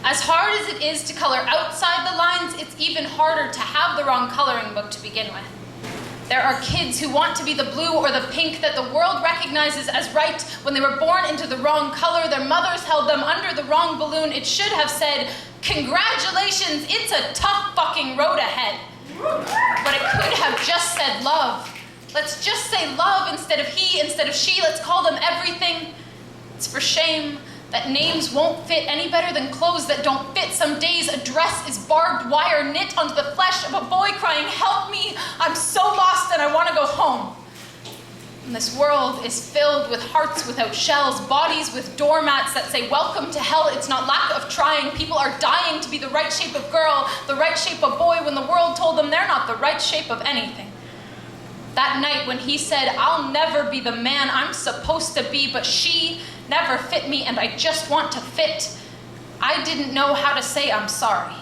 As hard as it is to color outside the lines, it's even harder to have the wrong coloring book to begin with. There are kids who want to be the blue or the pink that the world recognizes as right when they were born into the wrong color. Their mothers held them under the wrong balloon. It should have said, "Congratulations, it's a tough fucking road ahead." But it could have just said love. Let's just say love instead of he, instead of she. Let's call them everything. It's for shame that names won't fit any better than clothes that don't fit. Some days a dress is barbed wire knit onto the flesh of a boy crying, "Help me, I'm so lost and I want to go home." And this world is filled with hearts without shells, bodies with doormats that say, "Welcome to hell." It's not lack of trying. People are dying to be the right shape of girl, the right shape of boy, when the world told them they're not the right shape of anything. That night when he said, "I'll never be the man I'm supposed to be, but she never fit me and I just want to fit," I didn't know how to say I'm sorry.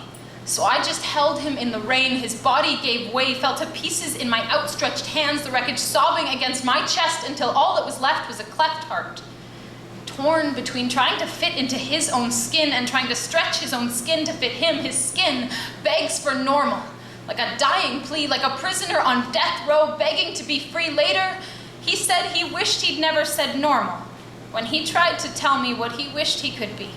So I just held him in the rain. His body gave way, fell to pieces in my outstretched hands, the wreckage sobbing against my chest until all that was left was a cleft heart. Torn between trying to fit into his own skin and trying to stretch his own skin to fit him, his skin begs for normal. Like a dying plea, like a prisoner on death row begging to be free. Later, he said he wished he'd never said normal when he tried to tell me what he wished he could be.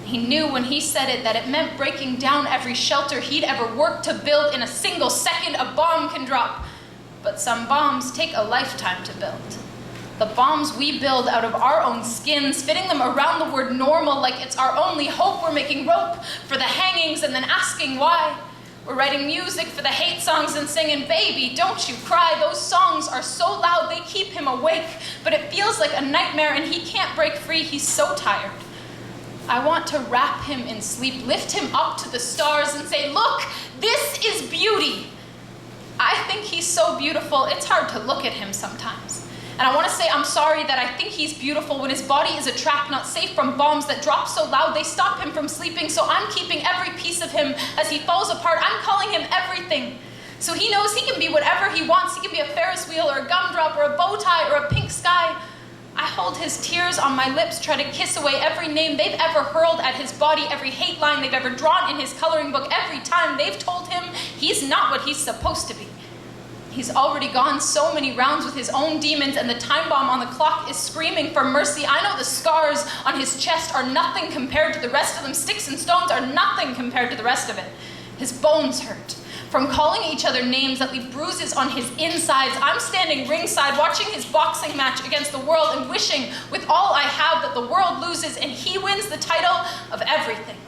He knew when he said it that it meant breaking down every shelter he'd ever worked to build. In a single second, a bomb can drop, but some bombs take a lifetime to build. The bombs we build out of our own skins, fitting them around the word normal like it's our only hope. We're making rope for the hangings and then asking why. We're writing music for the hate songs and singing, "Baby, don't you cry." Those songs are so loud they keep him awake, but it feels like a nightmare and he can't break free. He's so tired. I want to wrap him in sleep, lift him up to the stars and say, "Look, this is beauty." I think he's so beautiful, it's hard to look at him sometimes. And I want to say I'm sorry that I think he's beautiful when his body is a trap, not safe from bombs that drop so loud they stop him from sleeping. So I'm keeping every piece of him as he falls apart. I'm calling him everything. So he knows he can be whatever he wants. He can be a Ferris wheel or a gumdrop or a bow tie or a pink sky. I hold his tears on my lips, try to kiss away every name they've ever hurled at his body, every hate line they've ever drawn in his coloring book, every time they've told him he's not what he's supposed to be. He's already gone so many rounds with his own demons, and the time bomb on the clock is screaming for mercy. I know the scars on his chest are nothing compared to the rest of them. Sticks and stones are nothing compared to the rest of it. His bones hurt from calling each other names that leave bruises on his insides. I'm standing ringside watching his boxing match against the world and wishing with all I have that the world loses and he wins the title of everything.